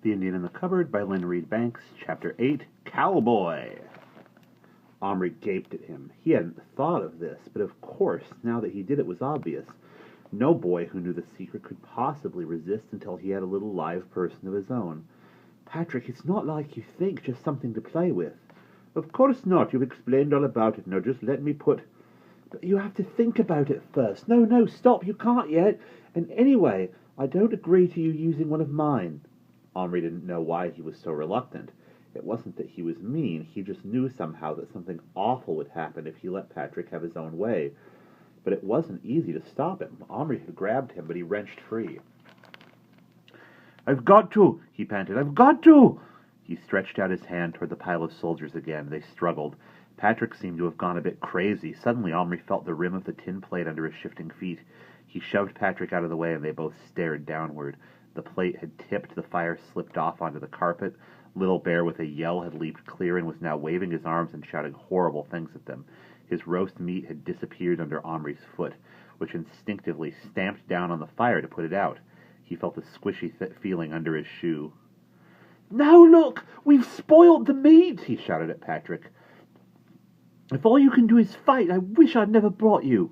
The Indian in the Cupboard by Lynne Reid Banks, Chapter 8, Cowboy. Omri gaped at him. He hadn't thought of this, but of course, now that he did, it was obvious. No boy who knew the secret could possibly resist until he had a little live person of his own. Patrick, it's not like you think, just something to play with. Of course not. You've explained all about it. Now just let me put... But you have to think about it first. No, stop. You can't yet. And anyway, I don't agree to you using one of mine. Omri didn't know why he was so reluctant. It wasn't that he was mean. He just knew somehow that something awful would happen if he let Patrick have his own way. But it wasn't easy to stop him. Omri had grabbed him, but he wrenched free. "I've got to," he panted. "I've got to!" He stretched out his hand toward the pile of soldiers again. They struggled. Patrick seemed to have gone a bit crazy. Suddenly, Omri felt the rim of the tin plate under his shifting feet. He shoved Patrick out of the way, and they both stared downward. The plate had tipped, the fire slipped off onto the carpet. Little Bear, with a yell, had leaped clear and was now waving his arms and shouting horrible things at them. His roast meat had disappeared under Omri's foot, which instinctively stamped down on the fire to put it out. He felt a squishy feeling under his shoe. "Now look! We've spoiled the meat!" he shouted at Patrick. "If all you can do is fight, I wish I'd never brought you."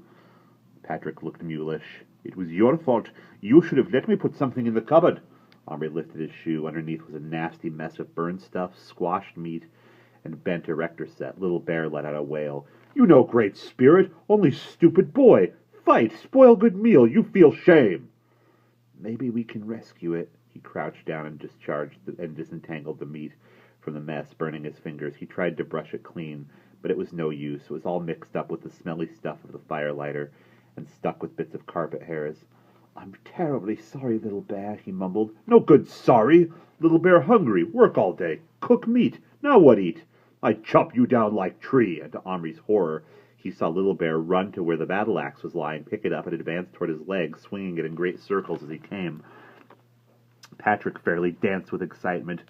Patrick looked mulish. "It was your fault. You should have let me put something in the cupboard." Omri lifted his shoe. Underneath was a nasty mess of burned stuff, squashed meat, and bent erector set. Little Bear let out a wail. "You know great spirit, only stupid boy. Fight, spoil good meal, you feel shame." "Maybe we can rescue it." He crouched down and disentangled the meat from the mess, burning his fingers. He tried to brush it clean, but it was no use. It was all mixed up with the smelly stuff of the firelighter and stuck with bits of carpet hairs. "I'm terribly sorry, Little Bear," he mumbled. "No good sorry. Little Bear hungry, work all day, cook meat. Now what eat? I'd chop you down like tree." And to Omri's horror, he saw Little Bear run to where the battle axe was lying, pick it up, and advance toward his leg, swinging it in great circles as he came. Patrick fairly danced with excitement.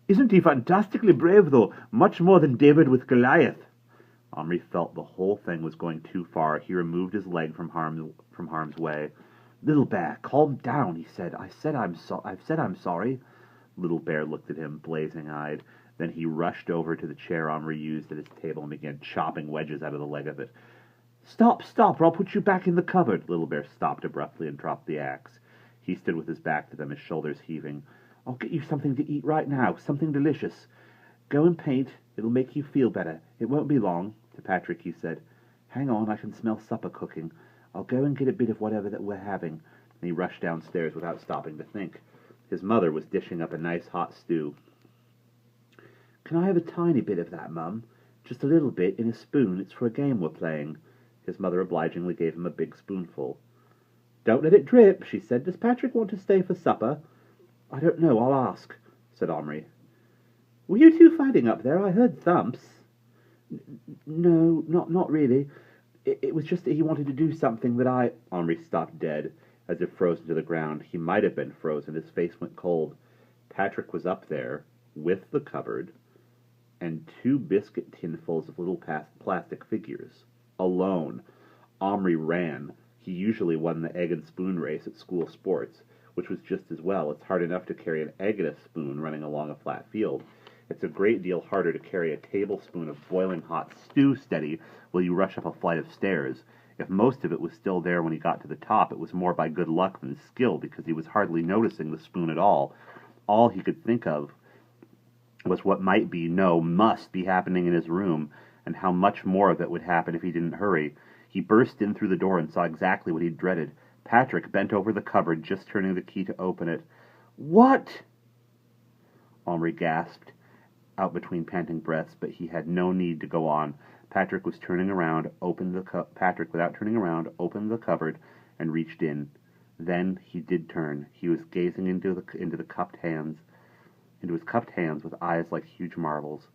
"Isn't he fantastically brave, though? Much more than David with Goliath." Omri felt the whole thing was going too far. He removed his leg from harm's way. "Little Bear, calm down," he said. I've said I'm sorry." Little Bear looked at him, blazing-eyed. Then he rushed over to the chair Omri used at his table and began chopping wedges out of the leg of it. Stop, or I'll put you back in the cupboard." Little Bear stopped abruptly and dropped the axe. He stood with his back to them, his shoulders heaving. "I'll get you something to eat right now, something delicious. Go and paint. It'll make you feel better. It won't be long." To Patrick he said, "Hang on, I can smell supper cooking. I'll go and get a bit of whatever that we're having." And he rushed downstairs without stopping to think. His mother was dishing up a nice hot stew. "Can I have a tiny bit of that, Mum? Just a little bit, in a spoon. It's for a game we're playing." His mother obligingly gave him a big spoonful. "Don't let it drip," she said. "Does Patrick want to stay for supper?" "I don't know. I'll ask," said Omri. "Were you two fighting up there? I heard thumps." No, not really. It was just that he wanted to do something that I..." Omri stopped dead, as if frozen to the ground. He might have been frozen. His face went cold. Patrick was up there, with the cupboard, and 2 biscuit tinfuls of little plastic figures. Alone. Omri ran. He usually won the egg and spoon race at school sports, which was just as well. It's hard enough to carry an egg in a spoon running along a flat field. It's a great deal harder to carry a tablespoon of boiling hot stew steady while you rush up a flight of stairs. If most of it was still there when he got to the top, it was more by good luck than skill, because he was hardly noticing the spoon at all. All he could think of was what might be, no, must be happening in his room, and how much more of it would happen if he didn't hurry. He burst in through the door and saw exactly what he'd dreaded. Patrick bent over the cupboard, just turning the key to open it. "What?" Omri gasped out between panting breaths, but he had no need to go on. Patrick, without turning around, opened the cupboard and reached in. Then he did turn. He was gazing into his cupped hands with eyes like huge marbles.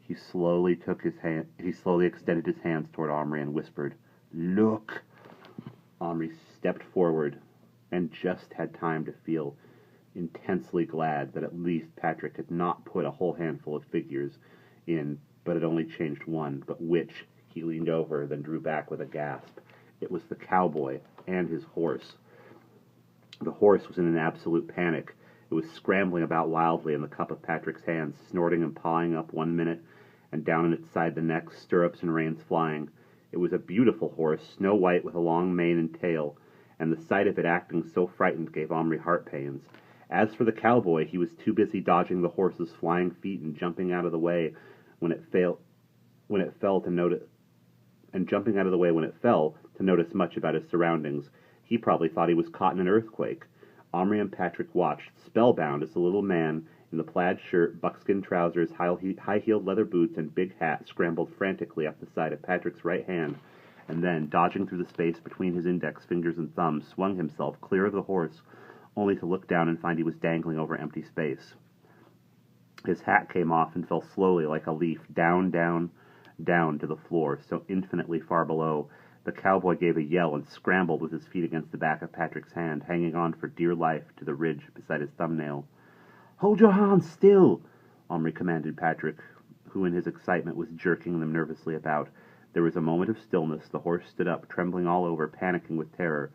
He slowly extended his hands toward Omri and whispered, "Look." Omri stepped forward and just had time to feel intensely glad that at least Patrick had not put a whole handful of figures in, but had only changed one, but which. He leaned over, then drew back with a gasp. It was the cowboy and his horse. The horse was in an absolute panic. It It was scrambling about wildly in the cup of Patrick's hands, snorting and pawing up one minute, and down in its side the next, stirrups and reins flying. It was a beautiful horse, snow-white with a long mane and tail, and the sight of it acting so frightened gave Omri heart pains. As for the cowboy, he was too busy dodging the horse's flying feet and jumping out of the way when it fell to notice much about his surroundings. He probably thought he was caught in an earthquake. Omri and Patrick watched, spellbound, as the little man in the plaid shirt, buckskin trousers, high-heeled leather boots, and big hat scrambled frantically up the side of Patrick's right hand, and then, dodging through the space between his index fingers and thumbs, swung himself clear of the horse, only to look down and find he was dangling over empty space. His hat came off and fell slowly like a leaf, down to the floor, so infinitely far below. The cowboy gave a yell and scrambled with his feet against the back of Patrick's hand, hanging on for dear life to the ridge beside his thumbnail. "Hold your hands still," Omri commanded Patrick, who in his excitement was jerking them nervously about. There was a moment of stillness. The horse stood up, trembling all over, panicking with terror.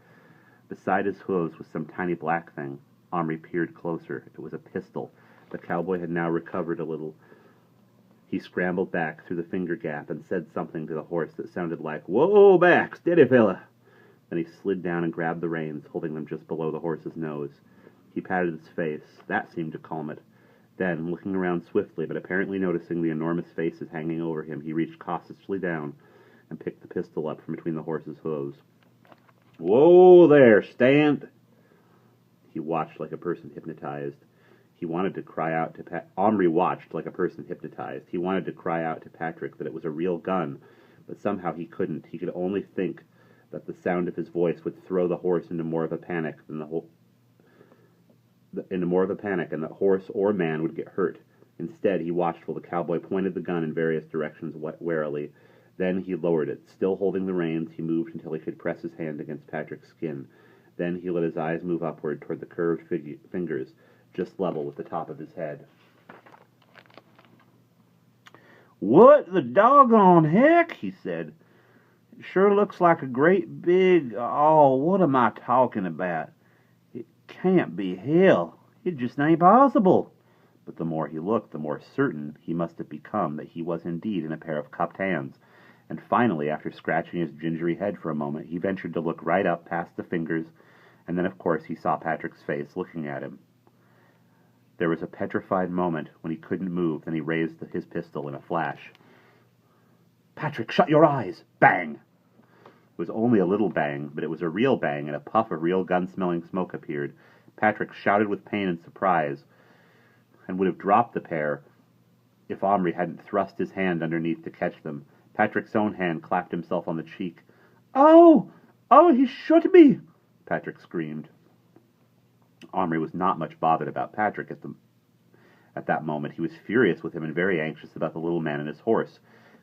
Beside his hooves was some tiny black thing. Omri peered closer. It was a pistol. The cowboy had now recovered a little. He scrambled back through the finger gap and said something to the horse that sounded like, "Whoa, back! Steady, fella!" Then he slid down and grabbed the reins, holding them just below the horse's nose. He patted its face. That seemed to calm it. Then, looking around swiftly, but apparently noticing the enormous faces hanging over him, he reached cautiously down and picked the pistol up from between the horse's hooves. "Whoa there, stand!" He watched like a person hypnotized. He wanted to cry out to Omri watched like a person hypnotized. He wanted to cry out to Patrick that it was a real gun, but somehow he couldn't. He could only think that the sound of his voice would throw the horse into more of a panic and that horse or man would get hurt. Instead, he watched while the cowboy pointed the gun in various directions warily. Then he lowered it. Still holding the reins, he moved until he could press his hand against Patrick's skin. Then he let his eyes move upward toward the curved fingers, just level with the top of his head. "What the doggone heck?" he said. "It sure looks like a great big... Oh, what am I talking about? It can't be hell. It just ain't possible." But the more he looked, the more certain he must have become that he was indeed in a pair of cupped hands. And finally, after scratching his gingery head for a moment, he ventured to look right up past the fingers, and then, of course, he saw Patrick's face looking at him. There was a petrified moment when he couldn't move, then he raised his pistol in a flash. "Patrick, shut your eyes!" Bang! It was only a little bang, but it was a real bang, and a puff of real gun-smelling smoke appeared. Patrick shouted with pain and surprise, and would have dropped the pair if Omri hadn't thrust his hand underneath to catch them. Patrick's own hand clapped himself on the cheek. "Oh! Oh, he shot me!" Patrick screamed. Omri was not much bothered about Patrick at that moment. He was furious with him and very anxious about the little man and his horse.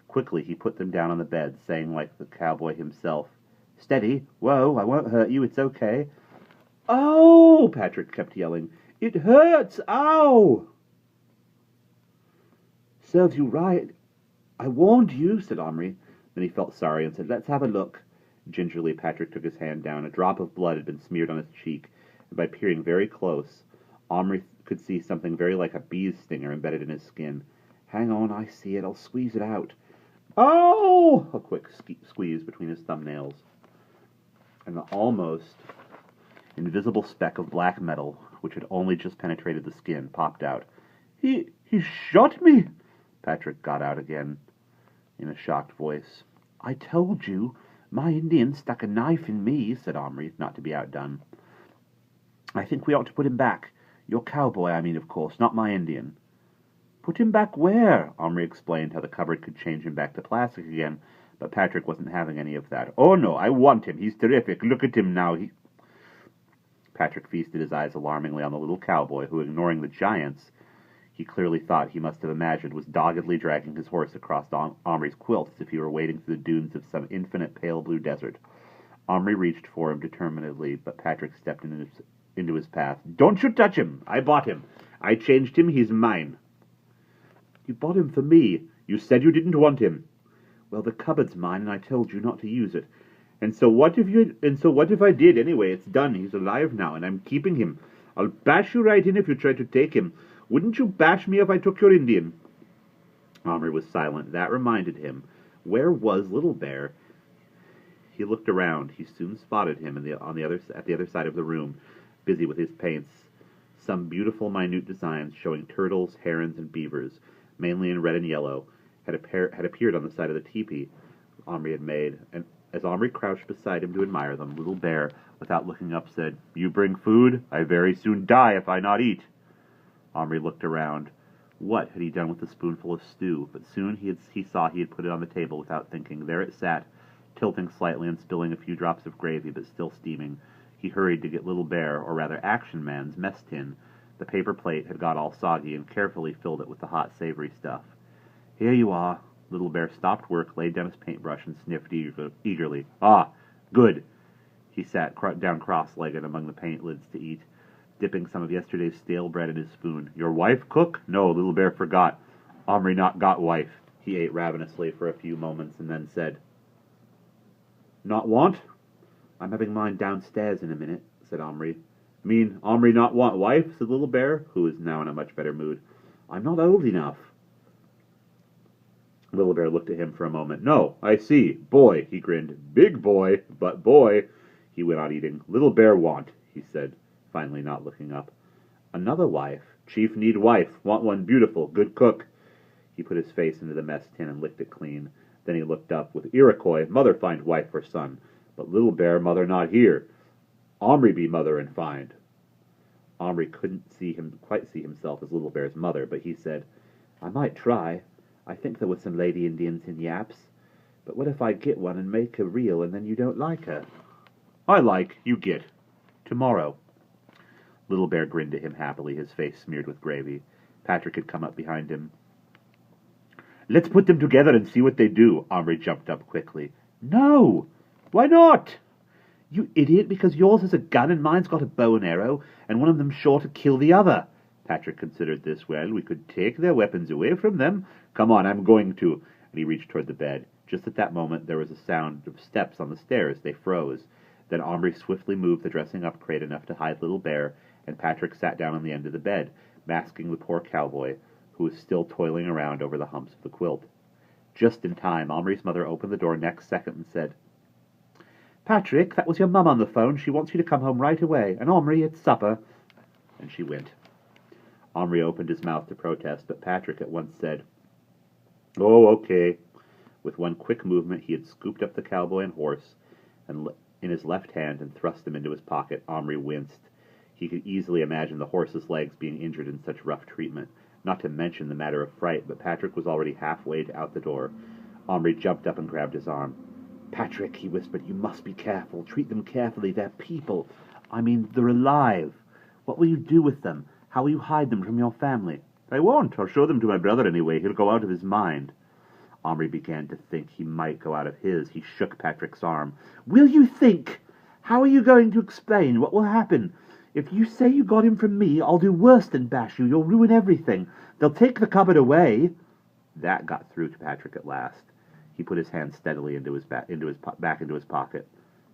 Quickly he put them down on the bed, saying like the cowboy himself, "Steady! Whoa, I won't hurt you, it's okay." "Oh!" Patrick kept yelling. "It hurts! Ow!" "Serves you right. I warned you," said Omri. Then he felt sorry and said, "Let's have a look." Gingerly, Patrick took his hand down. A drop of blood had been smeared on his cheek, and by peering very close, Omri could see something very like a bee's stinger embedded in his skin. "Hang on, I see it. I'll squeeze it out." "Oh!" A quick squeeze between his thumbnails, and the almost invisible speck of black metal, which had only just penetrated the skin, popped out. He shot me!" Patrick got out again in a shocked voice. "I told you. My Indian stuck a knife in me," said Omri, not to be outdone. "I think we ought to put him back. Your cowboy, I mean, of course, not my Indian." "Put him back where?" Omri explained how the cupboard could change him back to plastic again, but Patrick wasn't having any of that. "Oh, no, I want him. He's terrific. Look at him now. Patrick feasted his eyes alarmingly on the little cowboy, who, ignoring the giants he clearly thought he must have imagined, was doggedly dragging his horse across Omri's quilt as if he were wading through the dunes of some infinite pale blue desert. Omri reached for him determinedly, but Patrick stepped into his path. "Don't you touch him! I bought him. I changed him. He's mine." "You bought him for me. You said you didn't want him." "Well, the cupboard's mine, and I told you not to use it." And so what if I did anyway? It's done. He's alive now, and I'm keeping him. I'll bash you right in if you try to take him. Wouldn't you bash me if I took your Indian? Omri was silent. That reminded him. Where was Little Bear? He looked around. He soon spotted him at the other side of the room, busy with his paints. Some beautiful, minute designs showing turtles, herons, and beavers, mainly in red and yellow, had appeared on the side of the teepee Omri had made, and as Omri crouched beside him to admire them, Little Bear, without looking up, said, "You bring food? I very soon die if I not eat." Omri looked around. What had he done with the spoonful of stew? But soon he saw he had put it on the table without thinking. There it sat, tilting slightly and spilling a few drops of gravy, but still steaming. He hurried to get Little Bear, or rather Action Man's, mess tin. The paper plate had got all soggy, and carefully filled it with the hot, savory stuff. "Here you are." Little Bear stopped work, laid down his paintbrush, and sniffed eagerly. "Ah, good." He sat down cross-legged among the paint lids to eat, dipping some of yesterday's stale bread in his spoon. "Your wife cook?" "No, Little Bear forgot. Omri not got wife." He ate ravenously for a few moments, and then said, "Not want?" "I'm having mine downstairs in a minute," said Omri. "Mean Omri not want wife?" said Little Bear, who was now in a much better mood. "I'm not old enough." Little Bear looked at him for a moment. "No, I see. Boy," he grinned. "Big boy, but boy." He went on eating. "Little Bear want," he said, finally not looking up. "Another wife. Chief need wife. Want one beautiful, good cook." He put his face into the mess tin and licked it clean. Then he looked up. "With Iroquois, mother find wife for son. But Little Bear, mother not here. Omri be mother and find." Omri couldn't quite see himself as Little Bear's mother, but he said, "I might try. I think there were some lady Indians in Yaps. But what if I get one and make her real, and then you don't like her?" "I like, you get. Tomorrow." Little Bear grinned at him happily, his face smeared with gravy. Patrick had come up behind him. "Let's put them together and see what they do." Omri jumped up quickly. "No!" "Why not?" "You idiot, because yours has a gun and mine's got a bow and arrow, and one of them's sure to kill the other." Patrick considered this. "Well, we could take their weapons away from them. Come on, I'm going to." And he reached toward the bed. Just at that moment there was a sound of steps on the stairs. They froze. Then Omri swiftly moved the dressing-up crate enough to hide Little Bear, and Patrick sat down on the end of the bed, masking the poor cowboy, who was still toiling around over the humps of the quilt. Just in time, Omri's mother opened the door next second and said, "Patrick, that was your mum on the phone. She wants you to come home right away. And Omri, it's supper." And she went. Omri opened his mouth to protest, but Patrick at once said, "Oh, okay." With one quick movement, he had scooped up the cowboy and horse in his left hand and thrust them into his pocket. Omri winced. He could easily imagine the horse's legs being injured in such rough treatment, not to mention the matter of fright, but Patrick was already halfway out the door. Omri jumped up and grabbed his arm. "Patrick," he whispered, "you must be careful. Treat them carefully. They're people. I mean, they're alive. What will you do with them? How will you hide them from your family?" "I won't. I'll show them to my brother anyway. He'll go out of his mind." Omri began to think he might go out of his. He shook Patrick's arm. "Will you think? How are you going to explain? What will happen? If you say you got him from me, I'll do worse than bash you. You'll ruin everything. They'll take the cupboard away." That got through to Patrick at last. He put his hand steadily back into his pocket.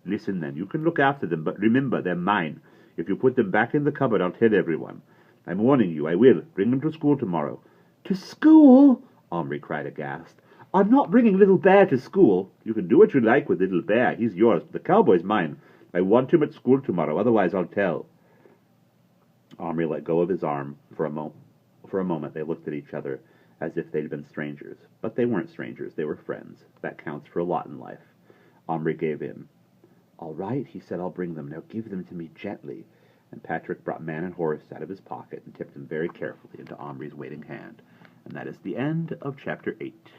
"Listen, then. You can look after them, but remember, they're mine. If you put them back in the cupboard, I'll tell everyone. I'm warning you, I will. Bring them to school tomorrow." "To school?" Omri cried aghast. "I'm not bringing Little Bear to school." "You can do what you like with Little Bear. He's yours. The cowboy's mine. I want him at school tomorrow, otherwise I'll tell." Omri let go of his arm. For a moment they looked at each other, as if they'd been strangers. But they weren't strangers. They were friends. That counts for a lot in life. Omri gave in. "All right," he said, "I'll bring them. Now give them to me gently." And Patrick brought man and horse out of his pocket and tipped them very carefully into Omri's waiting hand. And that is the end of Chapter 8.